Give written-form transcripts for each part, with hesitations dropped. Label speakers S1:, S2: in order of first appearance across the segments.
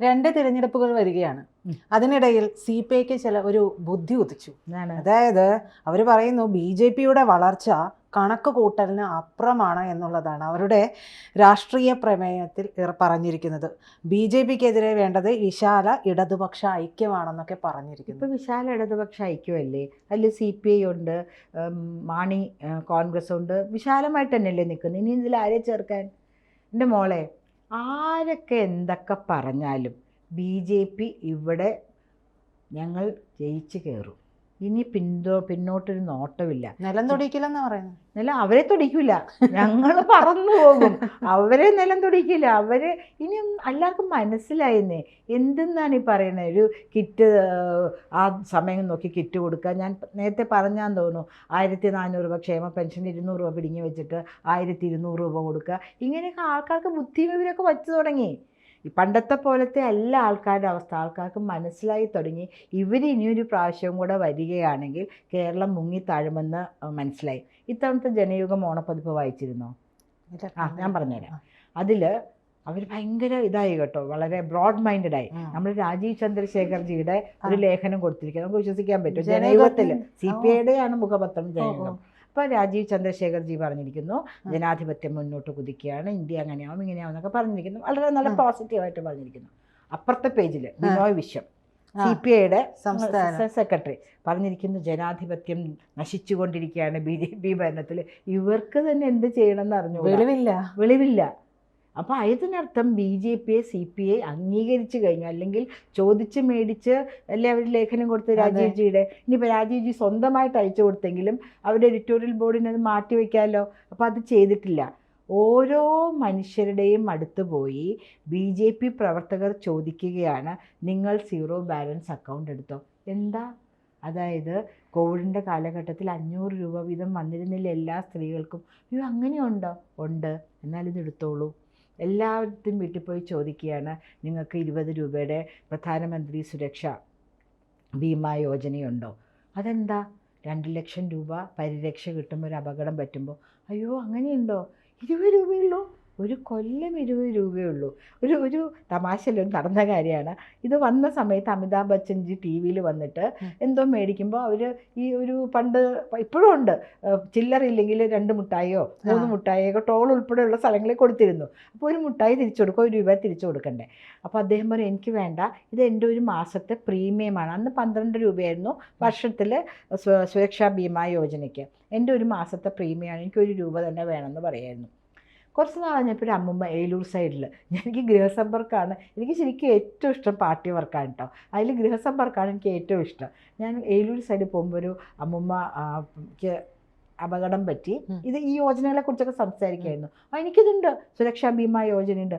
S1: രണ്ട് തിരഞ്ഞെടുപ്പുകൾ വരികയാണ്. അതിനിടയിൽ CPIക്ക് ഒരു ബുദ്ധി ഉദിച്ചു. അതായത് അവർ പറയുന്നു BJPയുടെ വളർച്ച കണക്ക് കൂട്ടലിന് അപ്പുറമാണ് എന്നുള്ളതാണ് അവരുടെ രാഷ്ട്രീയ പ്രമേയത്തിൽ പറഞ്ഞിരിക്കുന്നത്. BJPക്കെതിരെ വേണ്ടത് വിശാല ഇടതുപക്ഷ ഐക്യമാണെന്നൊക്കെ പറഞ്ഞിരിക്കുന്നു.
S2: ഇപ്പോൾ വിശാല ഇടതുപക്ഷ ഐക്യമല്ലേ? അതിൽ CPI ഉണ്ട്, മാണി കോൺഗ്രസ് ഉണ്ട്, വിശാലമായിട്ട് തന്നെയല്ലേ നിൽക്കുന്നത്. ഇനി ഇതിൽ ആരെ ചേർക്കാൻ? എൻ്റെ മോളെ, ആരൊക്കെ എന്തൊക്കെ പറഞ്ഞാലും BJP ഇവിടെ ഞങ്ങൾ ജയിച്ച് കയറും. ഇനി പിന്നോട്ടൊരു നോട്ടമില്ല.
S1: നിലം തൊടിക്കില്ലെന്ന് പറയുന്നത്.
S2: നിലം അവരെ തൊടിക്കില്ല, ഞങ്ങൾ പറന്നു പോകും. അവരെ നിലം തൊടിക്കില്ല. അവര് ഇനി എല്ലാവർക്കും മനസ്സിലായെന്നേ എന്തെന്നാണ് ഈ പറയുന്നത്. ഒരു കിറ്റ് ആ സമയം നോക്കി കിറ്റ് കൊടുക്കുക. ഞാൻ നേരത്തെ പറഞ്ഞാന്ന് തോന്നുന്നു 1400 രൂപ ക്ഷേമ പെൻഷൻ 200 രൂപ പിടിങ്ങി വെച്ചിട്ട് 1200 രൂപ കൊടുക്കുക. ഇങ്ങനെയൊക്കെ ആൾക്കാർക്ക് ബുദ്ധിവിവരമൊക്കെ വച്ചു തുടങ്ങി. ഈ പണ്ടത്തെ പോലത്തെ എല്ലാ ആൾക്കാരുടെ അവസ്ഥ ആൾക്കാർക്ക് മനസ്സിലായി തുടങ്ങി. ഇനിയൊരു പ്രാവശ്യവും കൂടെ വരികയാണെങ്കിൽ കേരളം മുങ്ങിത്താഴുമെന്ന് മനസ്സിലായി. ഇത്തവണത്തെ ജനയുഗം ഓണപ്പതിപ്പ് വായിച്ചിരുന്നോ? ഞാൻ പറഞ്ഞുതരാം. അതിൽ അവർ ഭയങ്കര ഇതായി കേട്ടോ, വളരെ ബ്രോഡ് മൈൻഡഡായി. നമ്മൾ രാജീവ് ചന്ദ്രശേഖർജിയുടെ ഒരു ലേഖനം കൊടുത്തിരിക്കുക, നമുക്ക് വിശ്വസിക്കാൻ പറ്റും. ജനയുഗത്തിൽ CPIയുടെ ആണ് മുഖപത്രം ജനയുഗം. അപ്പോൾ രാജീവ് ചന്ദ്രശേഖർജി പറഞ്ഞിരിക്കുന്നു, ജനാധിപത്യം മുന്നോട്ട് കുതിക്കുകയാണ്, ഇന്ത്യ അങ്ങനെയാവും ഇങ്ങനെയാവും എന്നൊക്കെ പറഞ്ഞിരിക്കുന്നു. വളരെ നല്ല പോസിറ്റീവായിട്ട് പറഞ്ഞിരിക്കുന്നു. അപ്പുറത്തെ പേജിൽ ബിനോയ് വിശ്വം CPIയുടെ സംസ്ഥാന സെക്രട്ടറി പറഞ്ഞിരിക്കുന്നു, ജനാധിപത്യം നശിച്ചുകൊണ്ടിരിക്കുകയാണ് BJP ഭരണത്തിൽ. ഇവർക്ക് തന്നെ എന്ത് ചെയ്യണമെന്ന് അറിഞ്ഞു വെളിവില്ല. അപ്പോൾ അതിനർത്ഥം BJPയെ CPI അംഗീകരിച്ചു കഴിഞ്ഞു, അല്ലെങ്കിൽ ചോദിച്ച് മേടിച്ച് അല്ലേ അവർ ലേഖനം കൊടുത്ത് രാജീവ്ജിയുടെ. ഇനിയിപ്പോൾ രാജീവ്ജി സ്വന്തമായിട്ട് അയച്ചു കൊടുത്തെങ്കിലും അവരുടെ എഡിറ്റോറിയൽ ബോർഡിന് അത് മാറ്റി വയ്ക്കാമല്ലോ. അപ്പോൾ അത് ചെയ്തിട്ടില്ല. ഓരോ മനുഷ്യരുടെയും അടുത്ത് പോയി BJP പ്രവർത്തകർ ചോദിക്കുകയാണ്, നിങ്ങൾ സീറോ ബാലൻസ് അക്കൗണ്ട് എടുത്തോ? എന്താ? അതായത് കോവിഡിൻ്റെ കാലഘട്ടത്തിൽ 500 രൂപ വീതം വന്നിരുന്നില്ല എല്ലാ സ്ത്രീകൾക്കും. അയ്യോ അങ്ങനെയുണ്ടോ? ഉണ്ട്, എന്നാലിത് എടുത്തോളൂ. എല്ലാവരും വീട്ടിൽ പോയി ചോദിക്കുകയാണ്, നിങ്ങൾക്ക് 20 രൂപയുടെ പ്രധാനമന്ത്രി സുരക്ഷ ബീമാ യോജനയുണ്ടോ? അതെന്താ? 2 ലക്ഷം രൂപ പരിരക്ഷ കിട്ടുമ്പോൾ ഒരു അപകടം പറ്റുമ്പോൾ. അയ്യോ അങ്ങനെയുണ്ടോ? 20 രൂപയുള്ളൂ, ഒരു കൊല്ലം 20 രൂപയുള്ളൂ. ഒരു തമാശയിലും നടന്ന കാര്യമാണ്. ഇത് വന്ന സമയത്ത് അമിതാഭ് ബച്ചൻജി TV വന്നിട്ട് എന്തോ മേടിക്കുമ്പോൾ അവർ ഈ ഒരു പണ്ട് ഇപ്പോഴും ഉണ്ട്, ചില്ലറില്ലെങ്കിൽ 2 മുട്ടായിയോ 3 മുട്ടായിയോ ടോൾ ഉൾപ്പെടെയുള്ള സ്ഥലങ്ങളിൽ കൊടുത്തിരുന്നു. അപ്പോൾ ഒരു മുട്ടായി തിരിച്ചു കൊടുക്കുക, 1 രൂപ തിരിച്ചു കൊടുക്കണ്ടേ. അപ്പോൾ അദ്ദേഹം പറയും, എനിക്ക് വേണ്ട, ഇത് എൻ്റെ ഒരു മാസത്തെ പ്രീമിയമാണ്. അന്ന് 12 രൂപയായിരുന്നു വർഷത്തിൽ സുരക്ഷാ ബീമാ യോജനയ്ക്ക്. എൻ്റെ ഒരു മാസത്തെ പ്രീമിയമാണ്, എനിക്ക് 1 രൂപ തന്നെ വേണമെന്ന് പറയായിരുന്നു. കുറച്ച് നാൾ കഴിഞ്ഞപ്പോൾ ഒരു അമ്മുമ്മ ഏലൂർ സൈഡിൽ, എനിക്ക് ഗൃഹസമ്പർക്കമാണ്, എനിക്ക് ശരിക്കും ഏറ്റവും ഇഷ്ടം പാർട്ടി വർക്കാണ് കേട്ടോ, അതിൽ ഗൃഹസമ്പർക്കമാണ് എനിക്ക് ഏറ്റവും ഇഷ്ടം. ഞാൻ ഏലൂർ സൈഡിൽ പോകുമ്പോൾ ഒരു അമ്മുമ്മക്ക് അപകടം പറ്റി. ഈ യോജനകളെ കുറിച്ചൊക്കെ സംസാരിക്കുമായിരുന്നു. എനിക്കിതുണ്ട്, സുരക്ഷാ ബീമാ യോജനയുണ്ട്.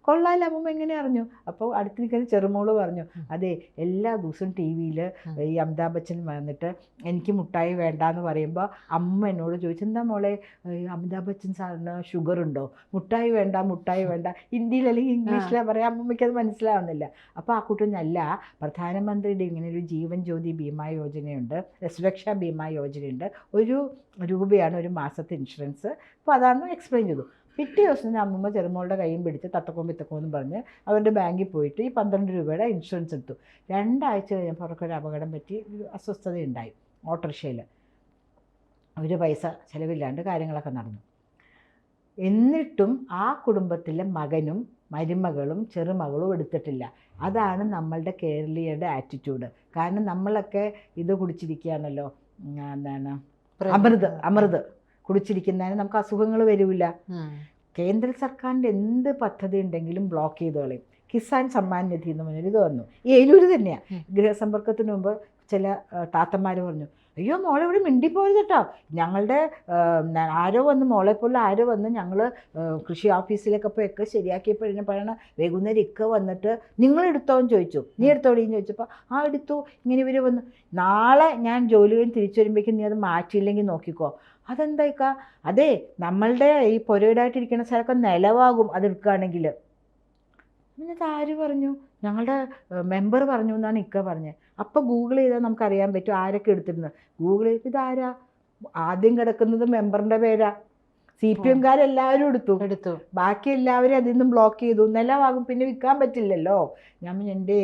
S2: കൊള്ളാമല്ലോ അമ്മൂമ്മ എങ്ങനെ അറിഞ്ഞു? അപ്പോൾ അടുത്ത് നിൽക്കുന്ന ചെറുമോള് പറഞ്ഞു, അതെ എല്ലാ ദിവസവും TV ഈ അമിതാഭ് ബച്ചൻ വന്നിട്ട് എനിക്ക് മുട്ടായി വേണ്ടാന്ന് പറയുമ്പോൾ അമ്മ എന്നോട് ചോദിച്ചു, എന്താ മോളെ അമിതാഭ് ബച്ചൻ സാറിന് ഷുഗർ ഉണ്ടോ? മുട്ടായി വേണ്ട. ഹിന്ദിയിൽ അല്ലെങ്കിൽ ഇംഗ്ലീഷിലാണ് പറയാം. അമ്മമ്മയ്ക്ക് അത് മനസ്സിലാവുന്നില്ല. അപ്പോൾ ആ കുട്ടനല്ല, പ്രധാനമന്ത്രിയുടെ ഇങ്ങനെ ഒരു ജീവൻ ജ്യോതി ബീമാ യോജനയുണ്ട്, സുരക്ഷാ ബീമാ യോജനയുണ്ട്, 1 രൂപയാണ് ഒരു മാസത്തെ ഇൻഷുറൻസ്. അപ്പോൾ അതാണ് എക്സ്പ്ലെയിൻ ചെയ്തു. പിറ്റേ ദിവസം അമ്മൂമ്മ ചെറുമോളുടെ കൈയും പിടിച്ച് തത്തക്കോന്നും പറഞ്ഞ് അവരുടെ ബാങ്കിൽ പോയിട്ട് ഈ 12 രൂപയുടെ ഇൻഷുറൻസ് എടുത്തു. 2 ആഴ്ച കഴിഞ്ഞപ്പോൾ അവർക്കൊരു അപകടം പറ്റി, ഒരു അസ്വസ്ഥതയുണ്ടായി ഓട്ടോറിക്ഷയിൽ. ഒരു പൈസ ചിലവില്ലാണ്ട് കാര്യങ്ങളൊക്കെ നടന്നു. എന്നിട്ടും ആ കുടുംബത്തിലെ മകനും മരുമകളും ചെറുമകളും എടുത്തിട്ടില്ല. അതാണ് നമ്മളുടെ കേരളീയരുടെ ആറ്റിറ്റ്യൂഡ്. കാരണം നമ്മളൊക്കെ ഇത് കുടിച്ചിരിക്കുകയാണല്ലോ, എന്താണ് അമൃത് കുടിച്ചിരിക്കുന്നതിന് നമുക്ക് അസുഖങ്ങൾ വരില്ല. കേന്ദ്ര സർക്കാരിൻ്റെ എന്ത് പദ്ധതി ഉണ്ടെങ്കിലും ബ്ലോക്ക് ചെയ്ത് കളയും. കിസാൻ സമ്മാൻ നിധി എന്ന് പറഞ്ഞൊരു ഇത് വന്നു. ഈ ഏലൂർ തന്നെയാണ്. ഗൃഹസമ്പർക്കത്തിന് മുമ്പ് ചില താത്തന്മാർ പറഞ്ഞു, അയ്യോ മോളെ ഇവിടെ മിണ്ടിപ്പോയത് കേട്ടോ, ഞങ്ങളുടെ ആരോ വന്ന് ഞങ്ങൾ കൃഷി ഓഫീസിലൊക്കെ പോയൊക്കെ ശരിയാക്കിയപ്പോൾ പറയണം, വൈകുന്നേരം ഇക്ക വന്നിട്ട് നിങ്ങളെടുത്തോന്ന് ചോദിച്ചു, നീ എടുത്തോടിയെന്ന് ചോദിച്ചപ്പോൾ എടുത്തു. ഇങ്ങനെ ഇവർ വന്നു, നാളെ ഞാൻ ജോലി കഴിഞ്ഞ് തിരിച്ചു വരുമ്പോഴേക്കും നീ അത് മാറ്റിയില്ലെങ്കിൽ നോക്കിക്കോ. അതെന്തായിക്ക? അതെ, നമ്മളുടെ ഈ പൊരയിടായിട്ടിരിക്കുന്ന സ്ഥലമൊക്കെ നിലവാകും അതെടുക്കുകയാണെങ്കിൽ. എന്നിട്ട് ആര് പറഞ്ഞു? ഞങ്ങളുടെ മെമ്പർ പറഞ്ഞു എന്നാണ് ഇക്ക പറഞ്ഞത്. അപ്പോൾ ഗൂഗിൾ ചെയ്താൽ നമുക്കറിയാൻ പറ്റും ആരൊക്കെ എടുത്തിരുന്നത്. ഗൂഗിൾ ചെയ്ത് ഇതാരാ? ആദ്യം കിടക്കുന്നത് മെമ്പറിൻ്റെ പേരാ. CPM-കാരെല്ലാവരും
S1: എടുത്തു.
S2: ബാക്കി എല്ലാവരും അതിൽ നിന്നും ബ്ലോക്ക് ചെയ്തു. നിലവാകും, പിന്നെ വിൽക്കാൻ പറ്റില്ലല്ലോ. ഞാൻ എൻ്റെ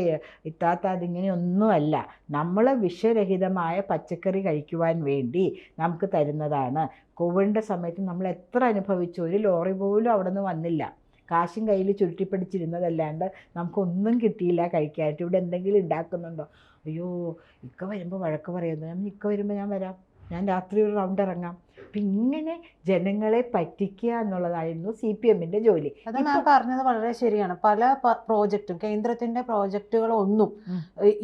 S2: ഇത്താത്ത അതിങ്ങനെയൊന്നുമല്ല, നമ്മൾ വിഷരഹിതമായ പച്ചക്കറി കഴിക്കുവാൻ വേണ്ടി നമുക്ക് തരുന്നതാണ്. കോവിഡിൻ്റെ സമയത്ത് നമ്മൾ എത്ര അനുഭവിച്ചു, ഒരു ലോറി പോലും അവിടെ നിന്ന് വന്നില്ല. കാശും കയ്യിൽ ചുരുട്ടിപ്പിടിച്ചിരുന്നതല്ലാണ്ട് നമുക്കൊന്നും കിട്ടിയില്ല കഴിക്കാനായിട്ട്. ഇവിടെ എന്തെങ്കിലും ഉണ്ടാക്കുന്നുണ്ടോ? അയ്യോ, ഇക്ക വരുമ്പോൾ വഴക്ക് പറയുന്നു. ഞാൻ ഇക്ക വരുമ്പോൾ ഞാൻ വരാം, ഞാൻ രാത്രി ഒരു റൗണ്ട് ഇറങ്ങാം. അപ്പം ഇങ്ങനെ ജനങ്ങളെ പറ്റിക്കുക എന്നുള്ളതായിരുന്നു CPM-ന്റെ ജോലി.
S1: അത് ഞാൻ പറഞ്ഞത് വളരെ ശരിയാണ്. പല പ്രോജക്റ്റും, കേന്ദ്രത്തിന്റെ പ്രോജക്റ്റുകളൊന്നും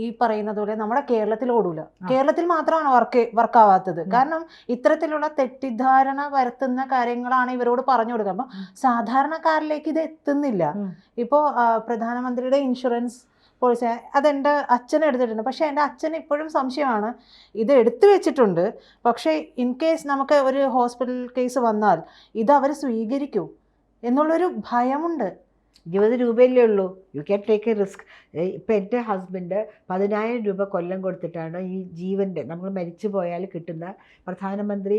S1: ഈ പറയുന്നത് പോലെ നമ്മുടെ കേരളത്തിൽ ഓടൂല. കേരളത്തിൽ മാത്രമാണ് വർക്ക് ആവാത്തത്. കാരണം ഇത്തരത്തിലുള്ള തെറ്റിദ്ധാരണ വരുത്തുന്ന കാര്യങ്ങളാണ് ഇവരോട് പറഞ്ഞു കൊടുക്കുക. അപ്പം സാധാരണക്കാരിലേക്ക് ഇത് എത്തുന്നില്ല. ഇപ്പോൾ പ്രധാനമന്ത്രിയുടെ ഇൻഷുറൻസ് പോളിസി അതെൻ്റെ അച്ഛൻ എടുത്തിട്ടുണ്ട്. പക്ഷേ എൻ്റെ അച്ഛന് ഇപ്പോഴും സംശയമാണ്, ഇത് എടുത്തു വെച്ചിട്ടുണ്ട്, പക്ഷേ ഇൻ കേസ് നമുക്ക് ഒരു ഹോസ്പിറ്റൽ കേസ് വന്നാൽ ഇത് അവർ സ്വീകരിക്കൂ എന്നുള്ളൊരു ഭയമുണ്ട്.
S2: 20 രൂപയല്ലേ ഉള്ളൂ, you can take A risk. ഇപ്പം എൻ്റെ ഹസ്ബൻഡ് 10,000 രൂപ കൊല്ലം കൊടുത്തിട്ടാണ് ഈ ജീവൻ്റെ, നമ്മൾ മരിച്ചു പോയാൽ കിട്ടുന്ന പ്രധാനമന്ത്രി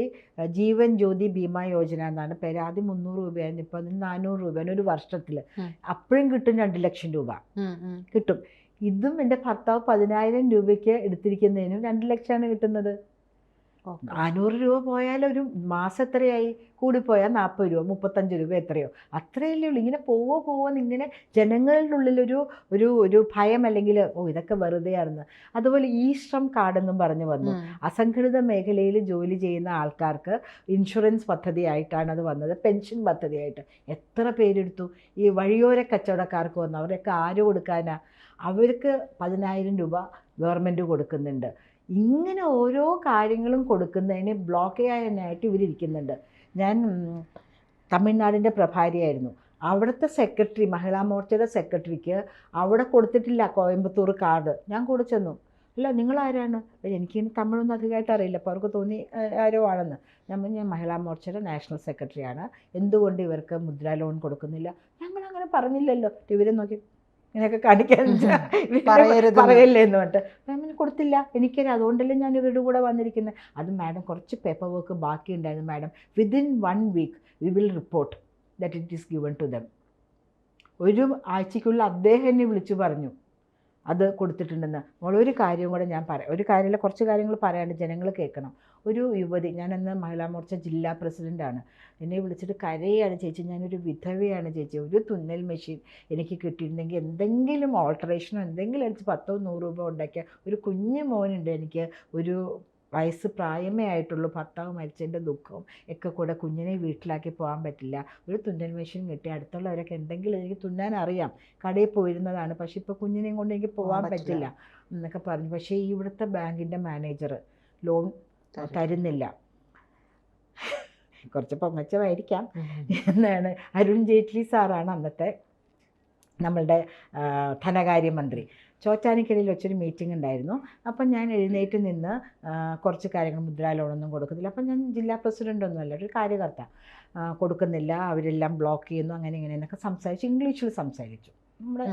S2: ജീവൻ ജ്യോതി ബീമാ യോജന എന്നാണ് പേര്. ആദ്യം 300 രൂപയായിരുന്നു, ഇപ്പം അതിന് 400 രൂപയാണ് ഒരു വർഷത്തിൽ. അപ്പോഴും കിട്ടും 2 ലക്ഷം രൂപ കിട്ടും. ഇതും എൻ്റെ ഭർത്താവ് 10,000 രൂപയ്ക്ക് എടുത്തിരിക്കുന്നതിനും 2 ലക്ഷമാണ് കിട്ടുന്നത്. 400 രൂപ പോയാൽ ഒരു മാസം എത്രയായി? കൂടിപ്പോയാൽ 40 രൂപ, 35 രൂപ, എത്രയോ അത്രയല്ലേ ഉള്ളൂ. ഇങ്ങനെ പോവോന്ന് ഇങ്ങനെ ജനങ്ങളുടെ ഉള്ളിലൊരു ഒരു ഒരു ഭയം, അല്ലെങ്കിൽ ഇതൊക്കെ വെറുതെയാണെന്ന്. അതുപോലെ ഈ ശ്രം കാർഡെന്നും പറഞ്ഞു വന്നു. അസംഘടിത മേഖലയിൽ ജോലി ചെയ്യുന്ന ആൾക്കാർക്ക് ഇൻഷുറൻസ് പദ്ധതിയായിട്ടാണ് അത് വന്നത്, പെൻഷൻ പദ്ധതിയായിട്ട്. എത്ര പേരെടുത്തു? ഈ വഴിയോര കച്ചവടക്കാർക്ക് വന്നു, അവരൊക്കെ ആര് കൊടുക്കാനാ? അവർക്ക് 10,000 രൂപ ഗവൺമെൻറ് കൊടുക്കുന്നുണ്ട്. ഇങ്ങനെ ഓരോ കാര്യങ്ങളും കൊടുക്കുന്നതിന് ബ്ലോക്ക് ചെയ്യാനായിട്ട് ഇവരിയ്ക്കുന്നുണ്ട്. ഞാൻ തമിഴ്നാടിൻ്റെ പ്രഭാരിയായിരുന്നു. അവിടുത്തെ സെക്രട്ടറി, മഹിളാ മോർച്ചയുടെ സെക്രട്ടറിക്ക് അവിടെ കൊടുത്തിട്ടില്ല കോയമ്പത്തൂർ കാർഡ്. ഞാൻ കൂടെ ചെന്നു. അല്ല, നിങ്ങളാരാണ്? എനിക്കിനി തമിഴൊന്നും അധികമായിട്ട് അറിയില്ല, അപ്പോൾ അവർക്ക് തോന്നി ആരോ ആണെന്ന്. ഞാൻ മഹിളാ മോർച്ചയുടെ നാഷണൽ സെക്രട്ടറിയാണ്, എന്തുകൊണ്ട് ഇവർക്ക് മുദ്രാ ലോൺ കൊടുക്കുന്നില്ല? ഞങ്ങളങ്ങനെ പറഞ്ഞില്ലല്ലോ. ഇവരെ നോക്കി ഇങ്ങനെയൊക്കെ കാണിക്കാൻ പറയല്ലേ എന്ന് പറഞ്ഞിട്ട് മാമിന് കൊടുത്തില്ല. എനിക്കറിയാം, അതുകൊണ്ടല്ലേ ഞാൻ ഇവരുടെ കൂടെ വന്നിരിക്കുന്നത്. അത് മാഡം കുറച്ച് പേപ്പർ വർക്ക് ബാക്കി ഉണ്ടായിരുന്നു madam, within 1 week we will report that it is given to them. ഒരു ആഴ്ചയ്ക്കുള്ളിൽ അദ്ദേഹം എന്നെ വിളിച്ചു പറഞ്ഞു അത് കൊടുത്തിട്ടുണ്ടെന്ന്. ഒരു കാര്യം കൂടെ ഞാൻ പറയാം, ഒരു കാര്യമില്ല, കുറച്ച് കാര്യങ്ങൾ പറയാണ്ട് ജനങ്ങൾ കേൾക്കണം. ഒരു യുവതി, ഞാനന്ന് മഹിളാ മോർച്ച ജില്ലാ പ്രസിഡൻ്റാണ്, എന്നെ വിളിച്ചിട്ട് കരയാണ്, ചേച്ചി ഞാനൊരു വിധവയാണ് ചേച്ചി, ഒരു തുന്നൽ മെഷീൻ എനിക്ക് കിട്ടിയിരുന്നെങ്കിൽ എന്തെങ്കിലും ഓൾട്ടറേഷനോ എന്തെങ്കിലും അടിച്ച് 10-100 രൂപ ഉണ്ടാക്കിയ ഒരു കുഞ്ഞു മോനുണ്ട് എനിക്ക്, ഒരു വയസ്സ് പ്രായമേ ആയിട്ടുള്ളൂ, ഭർത്താവ് മരിച്ചതിൻ്റെ ദുഃഖവും ഒക്കെ കൂടെ കുഞ്ഞിനെ വീട്ടിലാക്കി പോകാൻ പറ്റില്ല, ഒരു തുന്നൽ മെഷീൻ കിട്ടി, അടുത്തുള്ളവരൊക്കെ എന്തെങ്കിലും എനിക്ക് തുന്നാൻ അറിയാം, കടയിൽ പോയിരുന്നതാണ്, പക്ഷേ ഇപ്പോൾ കുഞ്ഞിനെയും കൊണ്ട് എനിക്ക് പോകാൻ പറ്റില്ല എന്നൊക്കെ പറഞ്ഞു. പക്ഷേ ഇവിടുത്തെ ബാങ്കിൻ്റെ മാനേജർ ലോൺ തരുന്നില്ല. കുറച്ച് പൊങ്ങച്ചമായിരിക്കാം എന്നാണ്. അരുൺ ജെയ്റ്റ്ലി സാറാണ് അന്നത്തെ നമ്മളുടെ ധനകാര്യമന്ത്രി. ചോറ്റാനിക്കരയിൽ വെച്ചൊരു മീറ്റിംഗ് ഉണ്ടായിരുന്നു. അപ്പം ഞാൻ എഴുന്നേറ്റ് നിന്ന് കുറച്ച് കാര്യങ്ങൾ, മുദ്രാ ലോണൊന്നും കൊടുക്കുന്നില്ല, അപ്പം ഞാൻ ജില്ലാ പ്രസിഡൻ്റൊന്നുമല്ല, ഒരു കാര്യകർത്ത, കൊടുക്കുന്നില്ല, അവരെല്ലാം ബ്ലോക്ക് ചെയ്യുന്നു, അങ്ങനെ ഇങ്ങനെ എന്നൊക്കെ സംസാരിച്ചു, ഇംഗ്ലീഷിൽ സംസാരിച്ചു. നമ്മുടെ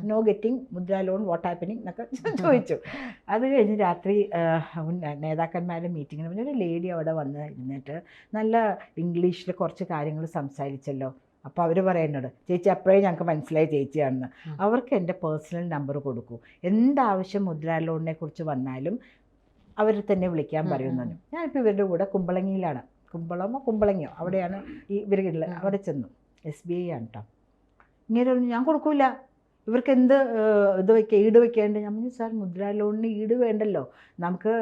S2: no getting Mudra loan, what happening എന്നൊക്കെ ചോദിച്ചു. അത് കഴിഞ്ഞ് രാത്രി നേതാക്കന്മാരുടെ മീറ്റിങ്ങിന് മുന്നേ ഒരു ലേഡി അവിടെ വന്ന് ഇരുന്നിട്ട് നല്ല ഇംഗ്ലീഷിൽ കുറച്ച് കാര്യങ്ങൾ സംസാരിച്ചല്ലോ. അപ്പോൾ അവർ പറയുന്നുണ്ട്, ചേച്ചി അപ്പോഴേ ഞങ്ങൾക്ക് മനസ്സിലായി ചേച്ചിയാണെന്ന്. അവർക്ക് എൻ്റെ പേഴ്സണൽ നമ്പർ കൊടുക്കൂ, എന്താവശ്യം മുദ്രാ ലോണിനെ കുറിച്ച് വന്നാലും അവരെ തന്നെ വിളിക്കാൻ പറയുന്നു. ഞാനിപ്പോൾ ഇവരുടെ കൂടെ കുമ്പളങ്ങിയിലാണ്, കുമ്പളങ്ങിയോ അവിടെയാണ് ഈ ഇവരുള്ളത്. അവിടെ ചെന്നു, SBI ആണ് കേട്ടോ. ഇങ്ങനെ ഞാൻ കൊടുക്കൂല, ഇവർക്ക് എന്ത് ഈട് വയ്ക്കേണ്ടത്? ഞാൻ പറഞ്ഞു, സാർ മുദ്രാ ലോണിന് ഈട് വേണ്ടല്ലോ, നമുക്ക്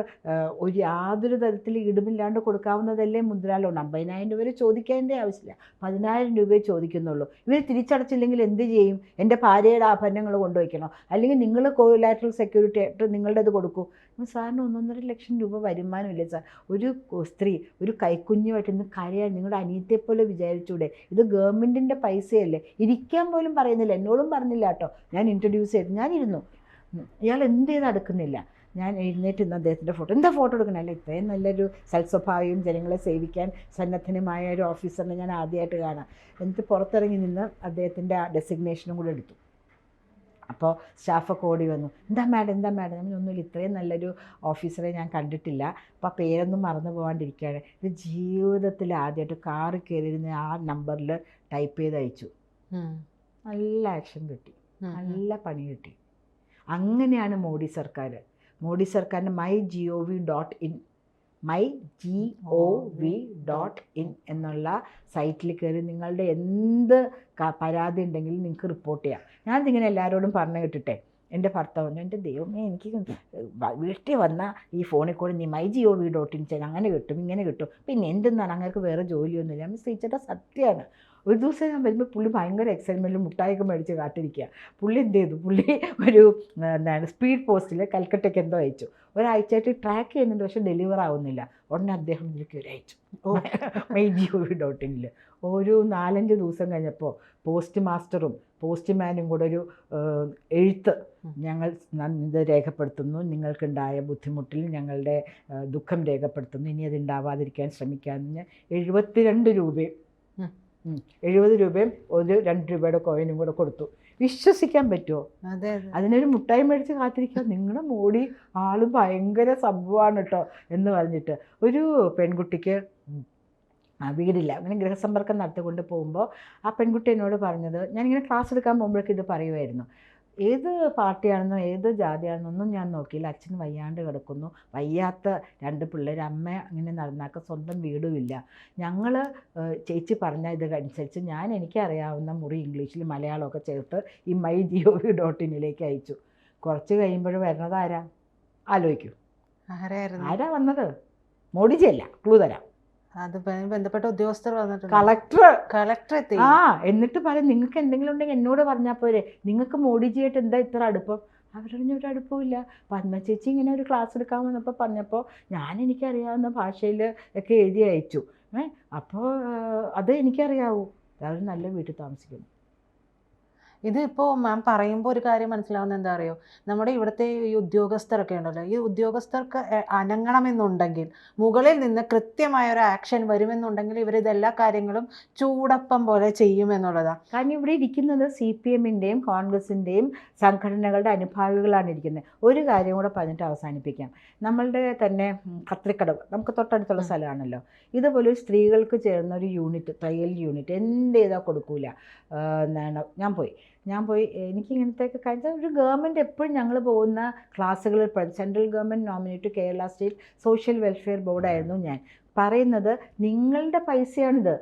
S2: ഒരു യാതൊരു തരത്തിൽ ഈടുമില്ലാണ്ട് കൊടുക്കാവുന്നതല്ലേ മുദ്രാ ലോൺ. 50,000 രൂപ ചോദിക്കേണ്ട ആവശ്യമില്ല, 10,000 രൂപയെ ചോദിക്കുന്നുള്ളൂ. ഇവർ തിരിച്ചടച്ചില്ലെങ്കിൽ എന്ത് ചെയ്യും? എൻ്റെ ഭാര്യയുടെ ആഭരണങ്ങൾ കൊണ്ടുവയ്ക്കണോ? അല്ലെങ്കിൽ നിങ്ങൾ കോലാറ്ററൽ സെക്യൂരിറ്റി ആയിട്ട് നിങ്ങളുടേത് കൊടുക്കൂ. സാറിന് 1.5 ലക്ഷം രൂപ വരുമാനമില്ലേ സാർ? ഒരു സ്ത്രീ ഒരു കൈക്കുഞ്ഞുമായിട്ട് ഇന്ന് കരയാൻ നിങ്ങളുടെ അനിയത്തെപ്പോലെ വിചാരിച്ചൂടെ? ഇത് ഗവൺമെൻറ്റിൻ്റെ പൈസയല്ലേ? ഇരിക്കാൻ പോലും പറയുന്നില്ല, എന്നോടും പറഞ്ഞില്ല കേട്ടോ. ഞാൻ ഇൻട്രൊഡ്യൂസ് ചെയ്തു, ഞാനിരുന്നു. ഇയാൾ എന്ത് ചെയ്ത് അടുക്കുന്നില്ല. ഞാൻ എഴുന്നേറ്റ് നിന്ന് അദ്ദേഹത്തിൻ്റെ ഫോട്ടോ, എന്താ ഫോട്ടോ എടുക്കണം? അല്ല, ഇത്രയും നല്ലൊരു സൽസ്വഭാവിയും ജനങ്ങളെ സേവിക്കാൻ സന്നദ്ധനുമായ ഒരു ഓഫീസറിനെ ഞാൻ ആദ്യമായിട്ട് കാണാം. എന്നിട്ട് പുറത്തിറങ്ങി നിന്ന് അദ്ദേഹത്തിൻ്റെ ആ ഡെസിഗ്നേഷനും കൂടെ എടുത്തു. അപ്പോൾ സ്റ്റാഫൊക്കെ ഓടി വന്നു, എന്താ മാഡം ഒന്നുമില്ല, ഇത്രയും നല്ലൊരു ഓഫീസറെ ഞാൻ കണ്ടിട്ടില്ല, അപ്പോൾ ആ പേരൊന്നും മറന്നു പോകാണ്ടിരിക്കുകയാണ്, ഇത് ജീവിതത്തിൽ ആദ്യമായിട്ട് കാറിൽ കയറിയിരുന്ന ആ നമ്പറിൽ ടൈപ്പ് ചെയ്ത് അയച്ചു. നല്ല ആക്ഷൻ കിട്ടി, നല്ല പണി കിട്ടി. അങ്ങനെയാണ് മോഡി സർക്കാരിൻ്റെ mygov.in എന്നുള്ള സൈറ്റിൽ കയറി നിങ്ങളുടെ എന്ത് പരാതി ഉണ്ടെങ്കിലും നിങ്ങൾക്ക് റിപ്പോർട്ട് ചെയ്യാം. ഞാനിതിങ്ങനെ എല്ലാവരോടും പറഞ്ഞു കേട്ടിട്ടെ, എൻ്റെ ഭർത്താവ് പറഞ്ഞു, എൻ്റെ ദൈവമേ എനിക്ക് വീട്ടിൽ വന്ന ഈ ഫോണിൽ കൂടെ നീ mygov.in ചെയ്ത് അങ്ങനെ കിട്ടും ഇങ്ങനെ കിട്ടും, പിന്നെ എന്തെന്നാണ് അങ്ങനെ വേറെ ജോലിയൊന്നുമില്ല. നമ്മൾ സ്ത്രീച്ചേട്ടാ സത്യമാണ്. ഒരു ദിവസം ഞാൻ വരുമ്പോൾ പുള്ളി ഭയങ്കര എക്സൈറ്റ്മെൻറ്റിൽ മുട്ടായിയൊക്കെ മേടിച്ച് കാത്തിരിക്കുക. പുള്ളി എന്ത് ചെയ്തു, പുള്ളി ഒരു സ്പീഡ് പോസ്റ്റിൽ കൽക്കട്ടയ്ക്ക് എന്തോ അയച്ചു. ഒരാഴ്ചയായിട്ട് ട്രാക്ക് ചെയ്യുന്നുണ്ട്, പക്ഷേ ഡെലിവർ ആവുന്നില്ല. ഉടനെ അദ്ദേഹം ഇതിലേക്ക് ഒരു അയച്ചു mygov.in. ഒരു 4-5 ദിവസം കഴിഞ്ഞപ്പോൾ പോസ്റ്റ് മാസ്റ്ററും പോസ്റ്റ്മാനും കൂടെ ഒരു എഴുത്ത്, ഞങ്ങൾ ഇത് രേഖപ്പെടുത്തുന്നു, നിങ്ങൾക്കുണ്ടായ ബുദ്ധിമുട്ടിൽ ഞങ്ങളുടെ ദുഃഖം രേഖപ്പെടുത്തുന്നു, ഇനി അത് ഉണ്ടാവാതിരിക്കാൻ ശ്രമിക്കാമെന്ന് 72 രൂപയും 70 രൂപയും ഒരു 2 രൂപയുടെ കോയിനും കൂടെ കൊടുത്തു. വിശ്വസിക്കാൻ പറ്റുമോ?
S1: അതെ.
S2: അതിനൊരു മുട്ടായി മേടിച്ച് കാത്തിരിക്കുക. നിങ്ങളുടെ മോഡി ആള് ഭയങ്കര സംഭവമാണ് കേട്ടോ എന്ന് പറഞ്ഞിട്ട്. ഒരു പെൺകുട്ടിക്ക് വീടില്ല, അങ്ങനെ ഗൃഹസമ്പർക്കം നടത്തിക്കൊണ്ട് പോകുമ്പോൾ ആ പെൺകുട്ടി എന്നോട് പറഞ്ഞത്, ഞാനിങ്ങനെ ക്ലാസ് എടുക്കാൻ പോകുമ്പോഴേക്ക് ഇത് പറയുമായിരുന്നു, ഏത് പാർട്ടിയാണെന്നോ ഏത് ജാതിയാണെന്നൊന്നും ഞാൻ നോക്കിയില്ല, അച്ഛൻ വയ്യാണ്ട് കിടക്കുന്നു, വയ്യാത്ത 2 പിള്ളേർ, അമ്മ അങ്ങനെ നടന്നാക്ക, സ്വന്തം വീടുമില്ല. ഞങ്ങൾ ചേച്ചി പറഞ്ഞ ഇത് അനുസരിച്ച് ഞാൻ എനിക്കറിയാവുന്ന മുറി ഇംഗ്ലീഷിൽ മലയാളമൊക്കെ ചേർത്ത് ഈ mygov.in അയച്ചു. കുറച്ച് കഴിയുമ്പോൾ വരുന്നത് ആരാ ആലോചിക്കൂ? ആരാ വന്നത്? മോഡിജിയല്ല, ക്ലൂ തരാം.
S1: അത് ബന്ധപ്പെട്ട ഉദ്യോഗസ്ഥർ വന്നിട്ടുണ്ട്, കളക്ടർ എത്തി.
S2: എന്നിട്ട് പറയും, നിങ്ങൾക്ക് എന്തെങ്കിലും ഉണ്ടെങ്കിൽ എന്നോട് പറഞ്ഞാൽ പോരെ, നിങ്ങൾക്ക് മോഡിജിയായിട്ട് എന്താ ഇത്ര അടുപ്പം? അവരൊന്നും ഒരു അടുപ്പമില്ല. പത്മ ചേച്ചി ഇങ്ങനെ ഒരു ക്ലാസ് എടുക്കാൻ വന്നപ്പോൾ പറഞ്ഞപ്പോൾ ഞാൻ എനിക്കറിയാവുന്ന ഭാഷയിൽ ഒക്കെ എഴുതി അയച്ചു. അപ്പോൾ അത് എനിക്കറിയാവൂ, അവർ നല്ല വീട്ടിൽ താമസിക്കുന്നു.
S1: ഇതിപ്പോൾ മാം പറയുമ്പോൾ ഒരു കാര്യം മനസ്സിലാവുന്നത് എന്താ അറിയോ, നമ്മുടെ ഇവിടുത്തെ ഈ ഉദ്യോഗസ്ഥരൊക്കെ ഉണ്ടല്ലോ, ഈ ഉദ്യോഗസ്ഥർക്ക് അനങ്ങണമെന്നുണ്ടെങ്കിൽ മുകളിൽ നിന്ന് കൃത്യമായ ഒരു ആക്ഷൻ വരുമെന്നുണ്ടെങ്കിൽ ഇവരിതെല്ലാ കാര്യങ്ങളും ചൂടപ്പം പോലെ ചെയ്യുമെന്നുള്ളതാണ്.
S2: കാരണം ഇവിടെ ഇരിക്കുന്നത് CPM-ൻ്റെയും കോൺഗ്രസിൻ്റെയും സംഘടനകളുടെ അനുഭാവികളാണ് ഇരിക്കുന്നത്. ഒരു കാര്യം കൂടെ പറഞ്ഞിട്ട് അവസാനിപ്പിക്കാം. നമ്മളുടെ തന്നെ കത്രിക്കടവ് നമുക്ക് തൊട്ടടുത്തുള്ള സ്ഥലമാണല്ലോ. ഇതുപോലെ സ്ത്രീകൾക്ക് ചേർന്ന ഒരു യൂണിറ്റ്, തയ്യൽ യൂണിറ്റ് എന്ത് ചെയ്താൽ കൊടുക്കൂല. ഞാൻ പോയി എനിക്കിങ്ങനത്തെയൊക്കെ കഴിഞ്ഞാൽ ഒരു ഗവൺമെൻറ് എപ്പോഴും ഞങ്ങൾ പോകുന്ന ക്ലാസ്സുകളിൽ central government nominate Kerala state social welfare ബോർഡായിരുന്നു ഞാൻ പറയുന്നത്, നിങ്ങളുടെ പൈസയാണിത്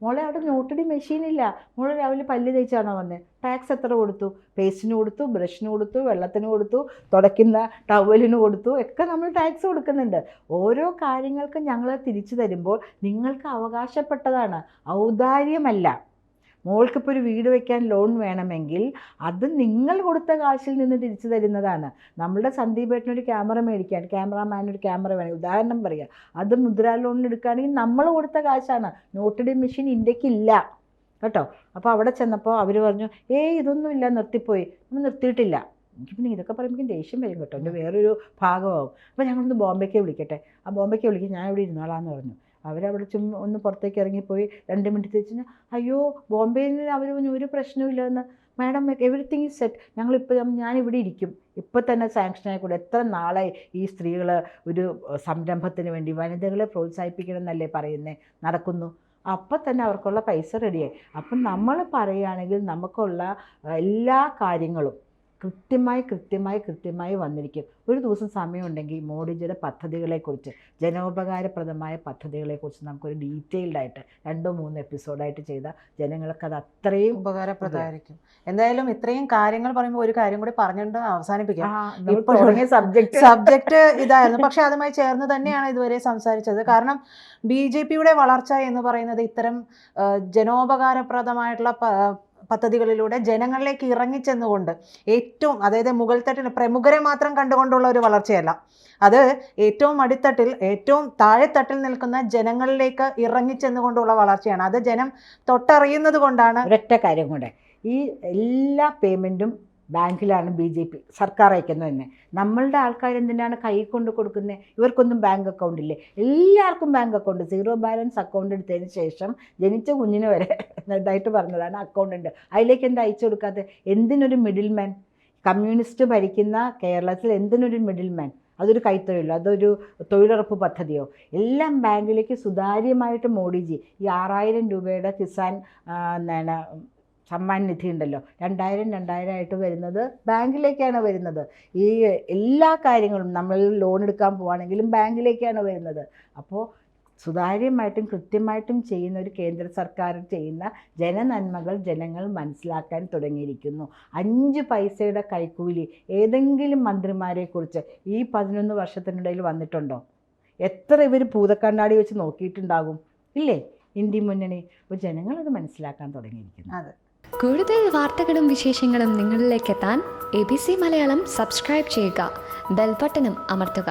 S2: മോളെ, അവിടെ നോട്ടടി മെഷീനില്ല, മോളെ രാവിലെ പല്ല് തേച്ചാണോ വന്നത്, ടാക്സ് എത്ര കൊടുത്തു, പേസ്റ്റിന് കൊടുത്തു, ബ്രഷിന് കൊടുത്തു, വെള്ളത്തിന് കൊടുത്തു, തുടയ്ക്കുന്ന ടവലിന് കൊടുത്തു, ഒക്കെ നമ്മൾ ടാക്സ് കൊടുക്കുന്നുണ്ട്. ഓരോ കാര്യങ്ങൾക്കും ഞങ്ങൾ തിരിച്ചു തരുമ്പോൾ നിങ്ങൾക്ക് അവകാശപ്പെട്ടതാണ്, ഔദാര്യമല്ല. മോൾക്കിപ്പോൾ ഒരു വീട് വയ്ക്കാൻ ലോൺ വേണമെങ്കിൽ അത് നിങ്ങൾ കൊടുത്ത കാശിൽ നിന്ന് തിരിച്ചു തരുന്നതാണ്. നമ്മളുടെ സന്ദീപേട്ടനൊരു ക്യാമറ മേടിക്കാൻ, ക്യാമറാമാനൊരു ക്യാമറ വേണം, ഉദാഹരണം പറയുക, അത് മുദ്രാ ലോണിന് എടുക്കുകയാണെങ്കിൽ നമ്മൾ കൊടുത്ത കാശാണ്. നോട്ടടി മെഷീൻ ഇന്ത്യക്കില്ല കേട്ടോ. അപ്പോൾ അവിടെ ചെന്നപ്പോൾ അവർ പറഞ്ഞു, ഇതൊന്നുമില്ല, നിർത്തിപ്പോയി. നമ്മൾ നിർത്തിയിട്ടില്ല. എനിക്ക് പിന്നെ ഇതൊക്കെ പറയുമ്പോൾ ദേഷ്യം വരും കേട്ടോ, എൻ്റെ വേറൊരു ഭാഗമാവും. അപ്പോൾ ഞങ്ങളൊന്ന് ബോംബെക്ക് വിളിക്കട്ടെ, ആ ബോംബെക്ക് വിളിക്കും, ഞാൻ ഇവിടെ ഇരുന്നോളാന്ന് പറഞ്ഞു. അവരവിടെ ഒന്ന് പുറത്തേക്ക് ഇറങ്ങിപ്പോയി 2 മിനിറ്റ് തേച്ച്, അയ്യോ ബോംബെയിൽ അവർ ഒരു പ്രശ്നമില്ലെന്ന്, മാഡം എവറിത്തിങ് ഈസ് സെറ്റ്, ഞാനിവിടെ ഇരിക്കും, ഇപ്പോൾ തന്നെ സാങ്ഷൻ ആയിക്കൂടെ. എത്ര നാളായി ഈ സ്ത്രീകൾ ഒരു സംരംഭത്തിന് വേണ്ടി വനിതകളെ പ്രോത്സാഹിപ്പിക്കണം എന്നല്ലേ പറയുന്നത്, നടക്കുന്നു. അപ്പം തന്നെ അവർക്കുള്ള പൈസ റെഡിയായി. അപ്പം നമ്മൾ പറയുകയാണെങ്കിൽ നമുക്കുള്ള എല്ലാ കാര്യങ്ങളും കൃത്യമായി വന്നിരിക്കും. ഒരു ദിവസം സമയമുണ്ടെങ്കിൽ മോഡിജിയുടെ പദ്ധതികളെക്കുറിച്ച്, ജനോപകാരപ്രദമായ പദ്ധതികളെക്കുറിച്ച് നമുക്കൊരു ഡീറ്റെയിൽഡ് ആയിട്ട് 2-3 എപ്പിസോഡായിട്ട് ചെയ്താൽ ജനങ്ങൾക്ക് അത് അത്രയും
S1: ഉപകാരപ്രദമായിരിക്കും. എന്തായാലും ഇത്രയും കാര്യങ്ങൾ പറയുമ്പോൾ ഒരു കാര്യം കൂടി പറഞ്ഞിട്ട് അവസാനിപ്പിക്കാം. സബ്ജക്റ്റ് ഇതായിരുന്നു, പക്ഷെ അതുമായി ചേർന്ന് തന്നെയാണ് ഇതുവരെ സംസാരിച്ചത്. കാരണം BJPയുടെ വളർച്ച എന്ന് പറയുന്നത് ഇത്തരം ജനോപകാരപ്രദമായിട്ടുള്ള പദ്ധതികളിലൂടെ ജനങ്ങളിലേക്ക് ഇറങ്ങിച്ചെന്നുകൊണ്ട് ഏറ്റവും, അതായത് മുകൾ തട്ടിൽ പ്രമുഖരെ മാത്രം കണ്ടുകൊണ്ടുള്ള ഒരു വളർച്ചയല്ല, അത് ഏറ്റവും അടിത്തട്ടിൽ ഏറ്റവും താഴെത്തട്ടിൽ നിൽക്കുന്ന ജനങ്ങളിലേക്ക് ഇറങ്ങിച്ചെന്നുകൊണ്ടുള്ള വളർച്ചയാണ്. അത് ജനം തൊട്ടറിയുന്നത് കൊണ്ടാണ്.
S2: ഒരൊറ്റ കാര്യം കൂടെ, ഈ എല്ലാ പേയ്മെൻറ്റും ബാങ്കിലാണ് BJP സർക്കാർ അയക്കുന്നത് തന്നെ. നമ്മളുടെ ആൾക്കാർ എന്തിനാണ് കൈ കൊണ്ട് കൊടുക്കുന്നത്? ഇവർക്കൊന്നും ബാങ്ക് അക്കൗണ്ട് ഇല്ലേ? എല്ലാവർക്കും ബാങ്ക് അക്കൗണ്ട്, 0 ബാലൻസ് അക്കൗണ്ട് എടുത്തതിന് ശേഷം ജനിച്ച കുഞ്ഞിന് വരെ ഇതായിട്ട് പറഞ്ഞതാണ് അക്കൗണ്ട് ഉണ്ട്. അതിലേക്ക് എന്താ അയച്ചു കൊടുക്കാത്തത്? എന്തിനൊരു മിഡിൽ മാൻ? കമ്മ്യൂണിസ്റ്റ് ഭരിക്കുന്ന കേരളത്തിൽ എന്തിനൊരു മിഡിൽ മാൻ, അതൊരു കൈത്തൊഴിലോ അതൊരു തൊഴിലുറപ്പ് പദ്ധതിയോ, എല്ലാം ബാങ്കിലേക്ക് സുതാര്യമായിട്ട് മോഡിജി ഈ 6000 രൂപയുടെ കിസാൻ എന്താണ് സമ്മാൻ നിധി ഉണ്ടല്ലോ, 2000 ആയിട്ട് വരുന്നത് ബാങ്കിലേക്കാണ് വരുന്നത്. ഈ എല്ലാ കാര്യങ്ങളും നമ്മൾ ലോൺ എടുക്കാൻ പോവുകയാണെങ്കിലും ബാങ്കിലേക്കാണ് വരുന്നത്. അപ്പോൾ സുതാര്യമായിട്ടും കൃത്യമായിട്ടും ചെയ്യുന്ന ഒരു കേന്ദ്ര സർക്കാർ ചെയ്യുന്ന ജനനന്മകൾ ജനങ്ങൾ മനസ്സിലാക്കാൻ തുടങ്ങിയിരിക്കുന്നു. 5 പൈസയുടെ കൈക്കൂലി ഏതെങ്കിലും മന്ത്രിമാരെക്കുറിച്ച് ഈ 11 വർഷത്തിനിടയിൽ വന്നിട്ടുണ്ടോ? എത്ര ഇവർ ഭൂതക്കണ്ണാടി വെച്ച് നോക്കിയിട്ടുണ്ടാകും, ഇല്ലേ ഇന്ത്യ മുന്നണി? അപ്പോൾ ജനങ്ങളത് മനസ്സിലാക്കാൻ തുടങ്ങിയിരിക്കുന്നു.
S1: അതെ.
S3: കൂടുതൽ വാർത്തകളും വിശേഷങ്ങളും നിങ്ങളിലേക്ക് എത്താൻ ABC മലയാളം സബ്സ്ക്രൈബ് ചെയ്യുക, ബെൽ ബട്ടണും അമർത്തുക.